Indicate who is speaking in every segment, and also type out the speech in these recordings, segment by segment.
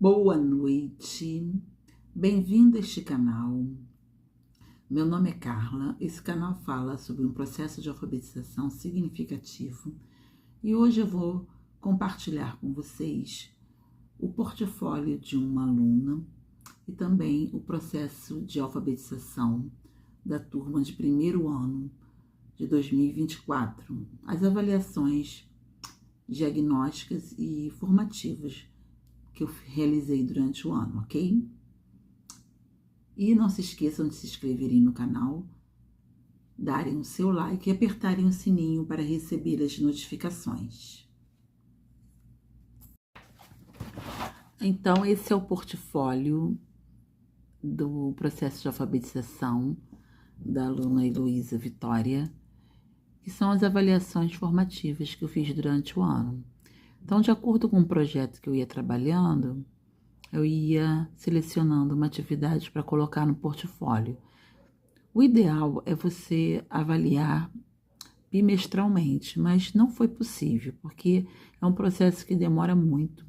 Speaker 1: Boa noite, bem-vindo a este canal. Meu nome é Carla, esse canal fala sobre um processo de alfabetização significativo e hoje eu vou compartilhar com vocês o portfólio de uma aluna e também o processo de alfabetização da turma de primeiro ano de 2024, as avaliações diagnósticas e formativas que eu realizei durante o ano, ok? E não se esqueçam de se inscreverem no canal, darem o seu like e apertarem o sininho para receber as notificações. Então, esse é o portfólio do processo de alfabetização da aluna Heloísa Vitória, que são as avaliações formativas que eu fiz durante o ano. Então, de acordo com o projeto que eu ia trabalhando, eu ia selecionando uma atividade para colocar no portfólio. O ideal é você avaliar bimestralmente, mas não foi possível, porque é um processo que demora muito,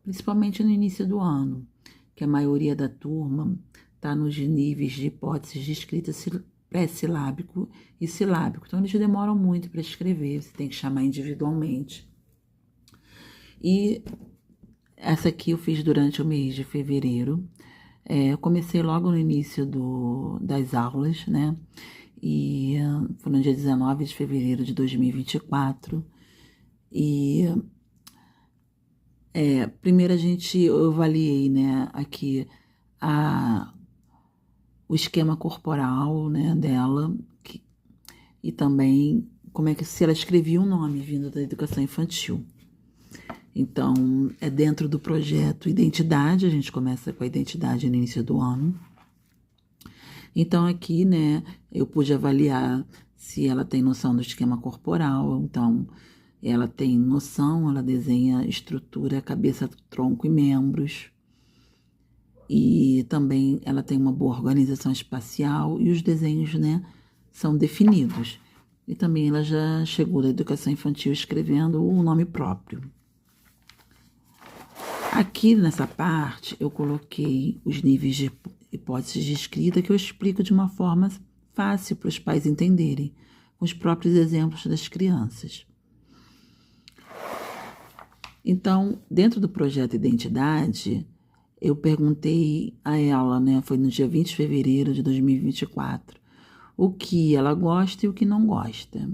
Speaker 1: principalmente no início do ano, que a maioria da turma está nos níveis de hipóteses de escrita pré-silábico e silábico. Então, eles demoram muito para escrever, você tem que chamar individualmente. E essa aqui eu fiz durante o mês de fevereiro. Eu comecei logo no início das aulas, né? E foi no dia 19 de fevereiro de 2024. E primeiro eu avaliei, né, aqui o esquema corporal, né, dela, e também se ela escrevia um nome vindo da educação infantil. Então, é dentro do projeto Identidade, a gente começa com a identidade no início do ano. Então, aqui, né, eu pude avaliar se ela tem noção do esquema corporal. Então, ela tem noção, ela desenha estrutura, cabeça, tronco e membros. E também ela tem uma boa organização espacial e os desenhos, né, são definidos. E também ela já chegou da educação infantil escrevendo o nome próprio. Aqui nessa parte eu coloquei os níveis de hipóteses de escrita que eu explico de uma forma fácil para os pais entenderem, com os próprios exemplos das crianças. Então, dentro do projeto Identidade, eu perguntei a ela, né, foi no dia 20 de fevereiro de 2024, o que ela gosta e o que não gosta.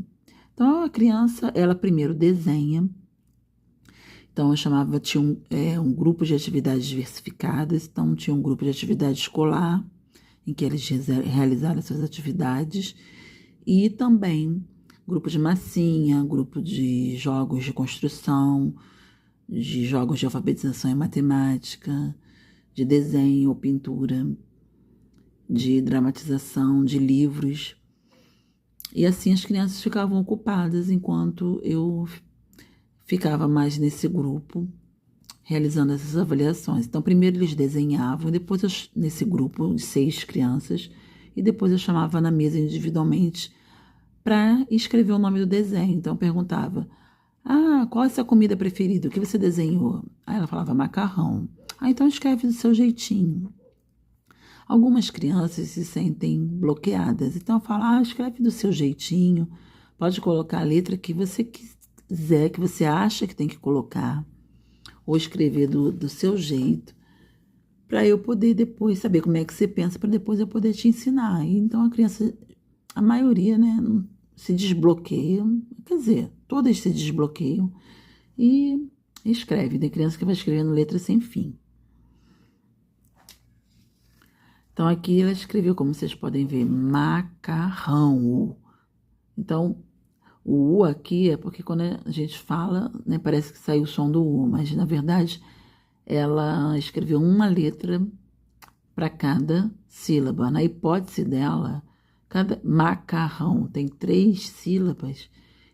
Speaker 1: Então, a criança, ela primeiro desenha. Então, tinha um grupo de atividades diversificadas. Então, tinha um grupo de atividade escolar, em que eles realizaram suas atividades, e também grupo de massinha, grupo de jogos de construção, de jogos de alfabetização em matemática, de desenho ou pintura, de dramatização, de livros. E assim as crianças ficavam ocupadas enquanto eu ficava mais nesse grupo, realizando essas avaliações. Então, primeiro eles desenhavam, depois nesse grupo de 6 crianças, e depois eu chamava na mesa individualmente para escrever o nome do desenho. Então, eu perguntava, qual é a sua comida preferida? O que você desenhou? Aí ela falava, macarrão. Então escreve do seu jeitinho. Algumas crianças se sentem bloqueadas, então eu falo, escreve do seu jeitinho, pode colocar a letra que você quiser, que você acha que tem que colocar, ou escrever do seu jeito, para eu poder depois saber como é que você pensa, para depois eu poder te ensinar. Então a criança, a maioria, né, se desbloqueia, quer dizer, todas se desbloqueiam e escreve. Tem criança que vai escrevendo letra sem fim. Então aqui ela escreveu, como vocês podem ver, macarrão. Então o U aqui é porque quando a gente fala, né, parece que saiu o som do U, mas na verdade ela escreveu uma letra para cada sílaba. Na hipótese dela, cada macarrão tem 3 sílabas,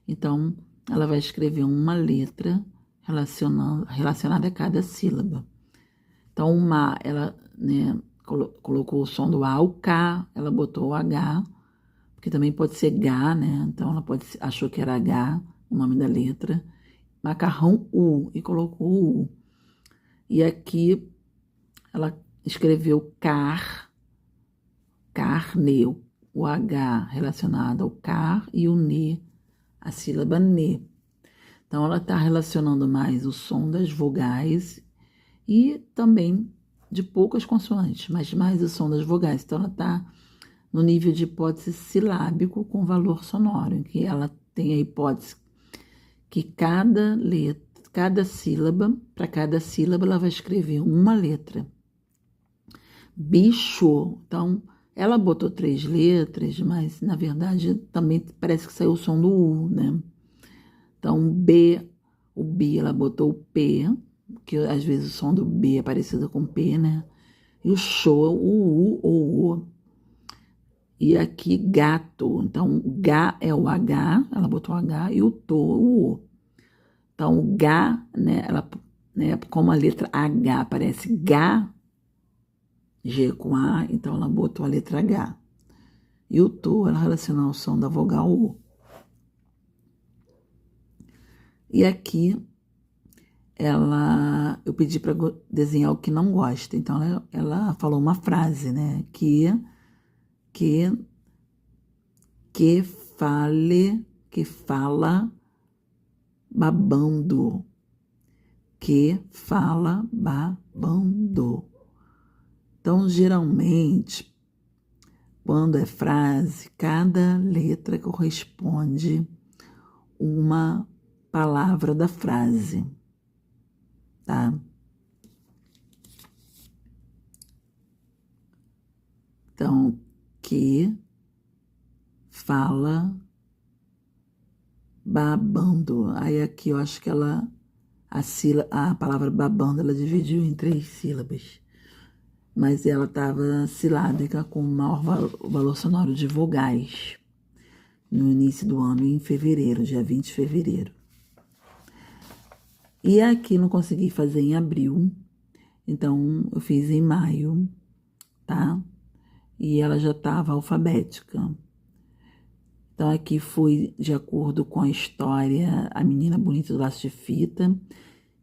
Speaker 1: então ela vai escrever uma letra relacionada a cada sílaba. Então, ela, né, colocou o som do A, o K, ela botou o H, porque também pode ser G, né? Então ela achou que era H, o nome da letra. Macarrão U, e colocou o U. E aqui ela escreveu carne, o H relacionado ao car e o ne, a sílaba ne. Então, ela está relacionando mais o som das vogais e também de poucas consoantes, mas mais o som das vogais. Então, ela está no nível de hipótese silábico com valor sonoro, em que ela tem a hipótese que cada sílaba, para cada sílaba, ela vai escrever uma letra. Bicho, então, ela botou 3 letras, mas, na verdade, também parece que saiu o som do U, né? Então, o B, ela botou o P, que às vezes o som do B é parecido com P, né? E o show, o U ou o O. E aqui, gato. Então, o G é o H, ela botou o H, e o TO, o O. Então, o G, né, como a letra H parece G com A, então ela botou a letra H. E o TO, ela relacionou o som da vogal U. E aqui, eu pedi para desenhar o que não gosta. Então, ela falou uma frase, né? Que fala babando. Que fala babando. Então, geralmente, quando é frase, cada letra corresponde uma palavra da frase, tá? Então, que fala babando. Aí aqui eu acho que a palavra babando, ela dividiu em 3 sílabas. Mas ela estava silábica com o maior valor sonoro de vogais no início do ano, em fevereiro, dia 20 de fevereiro. E aqui não consegui fazer em abril, então eu fiz em maio, tá? E ela já estava alfabética. Então aqui foi de acordo com a história A Menina Bonita do Laço de Fita,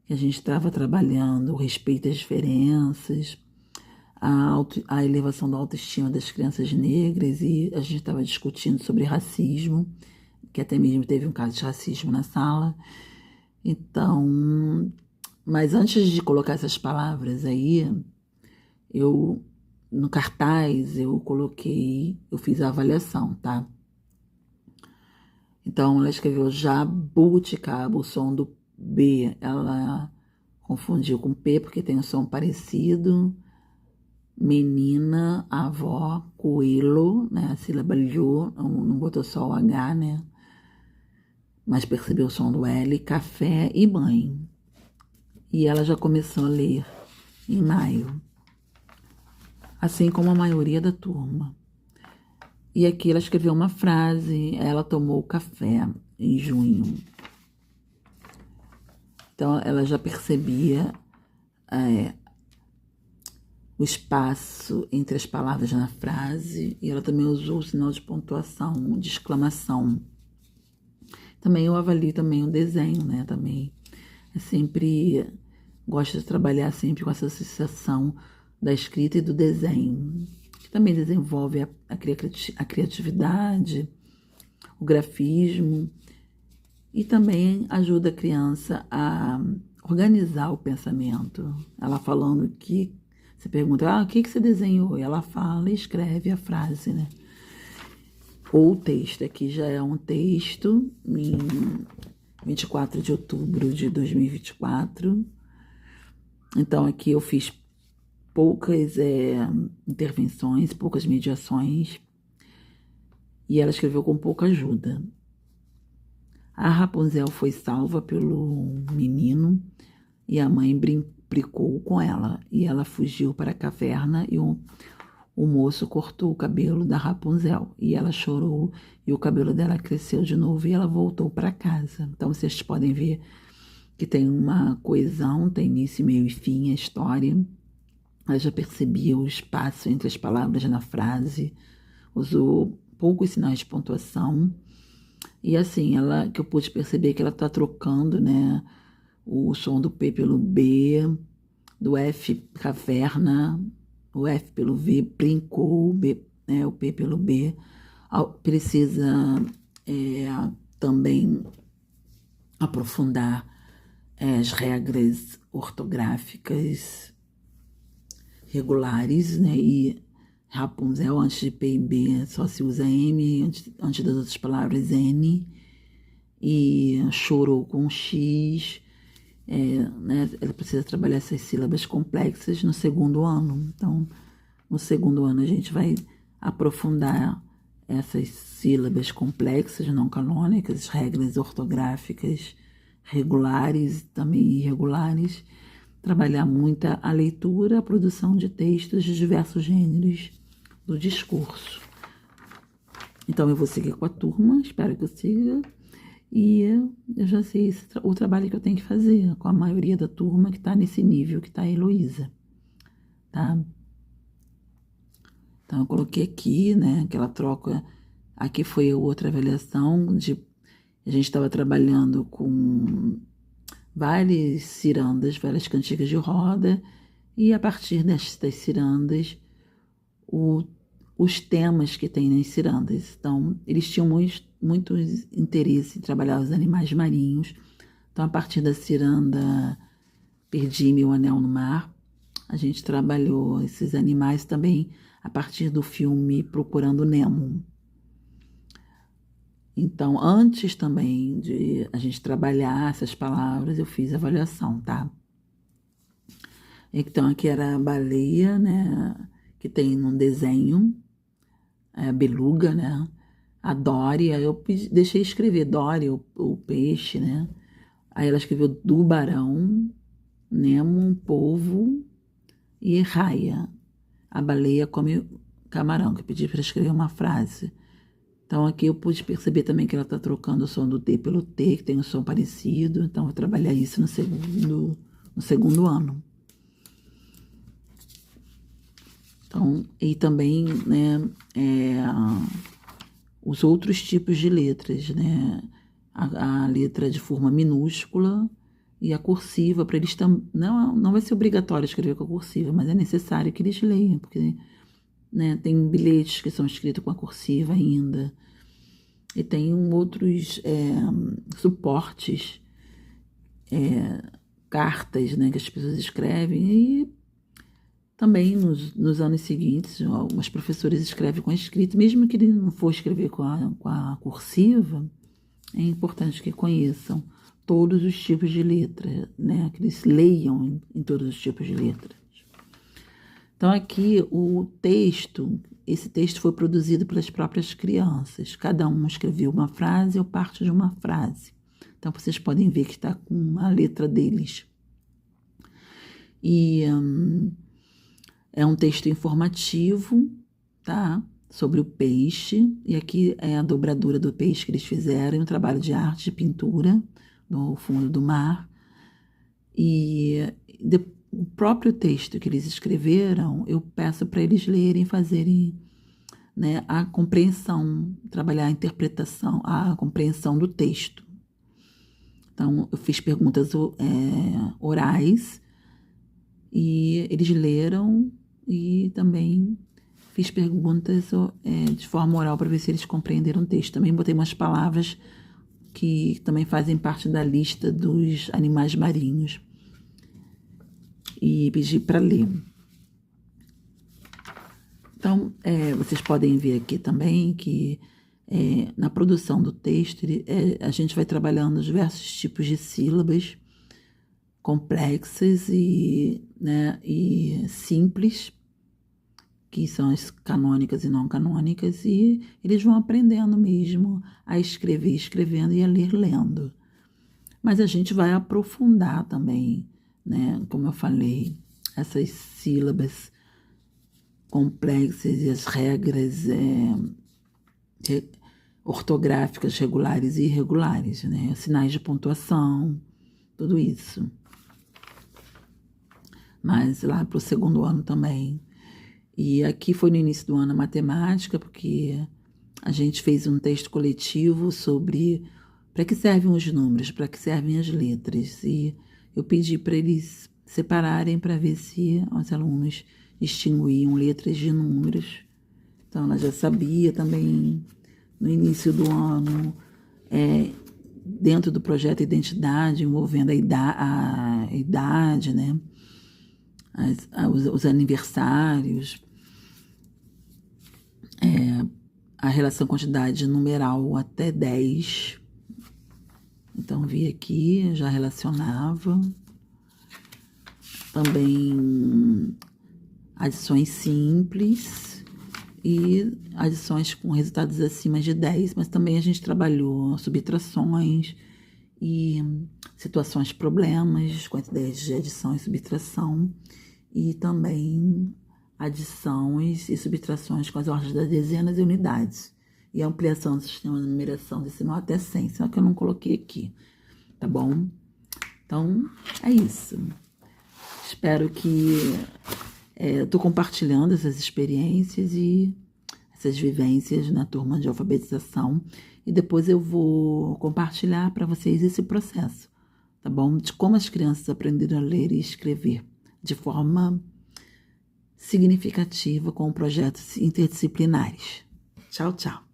Speaker 1: que a gente estava trabalhando o respeito às diferenças, a elevação da autoestima das crianças negras, e a gente estava discutindo sobre racismo, que até mesmo teve um caso de racismo na sala. Então, mas antes de colocar essas palavras aí, no cartaz, eu fiz a avaliação, tá? Então, ela escreveu jabuticaba, o som do B, ela confundiu com P, porque tem um som parecido. Menina, avó, coelho, né? A sílaba lho, não botou só o H, né? Mas percebeu o som do L, café e mãe. E ela já começou a ler em maio, assim como a maioria da turma. E aqui ela escreveu uma frase, ela tomou café em junho. Então, ela já percebia o espaço entre as palavras na frase, e ela também usou o sinal de pontuação, de exclamação. Também eu avalio também o desenho, né? Também gosto de trabalhar sempre com essa associação da escrita e do desenho, que também desenvolve a criatividade, o grafismo, e também ajuda a criança a organizar o pensamento. Ela falando que você pergunta, o que você desenhou? E ela fala e escreve a frase, né? Ou o texto. Aqui já é um texto em 24 de outubro de 2024. Então, aqui eu fiz poucas intervenções, poucas mediações, e ela escreveu com pouca ajuda. A Rapunzel foi salva pelo menino e a mãe brincou com ela, e ela fugiu para a caverna e o moço cortou o cabelo da Rapunzel, e ela chorou e o cabelo dela cresceu de novo e ela voltou para casa. Então vocês podem ver que tem uma coesão, tem início, meio e fim a história. Ela já percebia o espaço entre as palavras na frase, usou poucos sinais de pontuação. E assim, que eu pude perceber que ela está trocando, né, o som do P pelo B, do F, caverna, o F pelo V, brincou, o P pelo B. Precisa também aprofundar as regras ortográficas regulares, né? E Rapunzel, antes de P e B, só se usa M, antes das outras palavras N. E chorou com X. Né? Ela precisa trabalhar essas sílabas complexas no segundo ano. Então, no segundo ano, a gente vai aprofundar essas sílabas complexas, não canônicas, regras ortográficas regulares e também irregulares, trabalhar muito a leitura, a produção de textos de diversos gêneros do discurso. Então, eu vou seguir com a turma, espero que eu siga, e eu já sei o trabalho que eu tenho que fazer com a maioria da turma que está nesse nível que está a Heloísa, tá? Então, eu coloquei aqui, né, aquela troca. Aqui foi outra avaliação a gente estava trabalhando com várias cirandas, várias cantigas de roda, e a partir destas cirandas, os temas que tem nas cirandas. Então, eles tinham muito interesse em trabalhar os animais marinhos. Então, a partir da ciranda Perdi Meu Anel no Mar, a gente trabalhou esses animais também a partir do filme Procurando Nemo. Então, antes também de a gente trabalhar essas palavras, eu fiz a avaliação, tá? Então, aqui era a baleia, né? Que tem um desenho, a beluga, né? A Dory, aí eu deixei escrever Dory, o peixe, né? Aí ela escreveu tubarão, Nemo, polvo e raia. A baleia come camarão, que eu pedi para escrever uma frase. Então, aqui eu pude perceber também que ela está trocando o som do T pelo T, que tem um som parecido. Então, vou trabalhar isso no segundo ano. Então, e também, né, os outros tipos de letras, né? A letra de forma minúscula e a cursiva, para eles também. Não vai ser obrigatório escrever com a cursiva, mas é necessário que eles leiam, porque, né, tem bilhetes que são escritos com a cursiva ainda. E tem outros suportes, cartas, né, que as pessoas escrevem. E também nos anos seguintes, algumas professoras escrevem com a escrita, mesmo que ele não for escrever com a cursiva, é importante que conheçam todos os tipos de letra, né, que eles leiam em todos os tipos de letras. Então, aqui esse texto foi produzido pelas próprias crianças. Cada um escreveu uma frase ou parte de uma frase. Então, vocês podem ver que está com a letra deles. E é um texto informativo, tá? Sobre o peixe. E aqui é a dobradura do peixe que eles fizeram, um trabalho de arte, de pintura, no fundo do mar. E o próprio texto que eles escreveram, eu peço para eles lerem, fazerem, né, a compreensão, trabalhar a interpretação, a compreensão do texto. Então, eu fiz perguntas orais e eles leram, e também fiz perguntas de forma oral para ver se eles compreenderam o texto. Também botei umas palavras que também fazem parte da lista dos animais marinhos e pedi para ler. Então, vocês podem ver aqui também que na produção do texto a gente vai trabalhando diversos tipos de sílabas complexas e simples, que são as canônicas e não canônicas, e eles vão aprendendo mesmo a escrever escrevendo e a ler lendo. Mas a gente vai aprofundar também, né, como eu falei, essas sílabas complexas e as regras ortográficas regulares e irregulares, né, sinais de pontuação, tudo isso. Mas lá para o segundo ano também. E aqui foi no início do ano a matemática, porque a gente fez um texto coletivo sobre para que servem os números, para que servem as letras. E eu pedi para eles separarem para ver se os alunos distinguiam letras de números. Então, ela já sabia também, no início do ano, dentro do projeto Identidade, envolvendo a idade, né? Os aniversários, a relação quantidade numeral até 10. Então, vi aqui, já relacionava. Também adições simples e adições com resultados acima de 10, mas também a gente trabalhou subtrações e situações problemas com as ideias de adição e subtração, e também adições e subtrações com as ordens das dezenas e unidades, e a ampliação do sistema de numeração decimal até 100, só que eu não coloquei aqui, tá bom? Então, é isso. Espero que eu estou compartilhando essas experiências e essas vivências na turma de alfabetização, e depois eu vou compartilhar para vocês esse processo, tá bom? De como as crianças aprenderam a ler e escrever de forma significativa com projetos interdisciplinares. Tchau, tchau.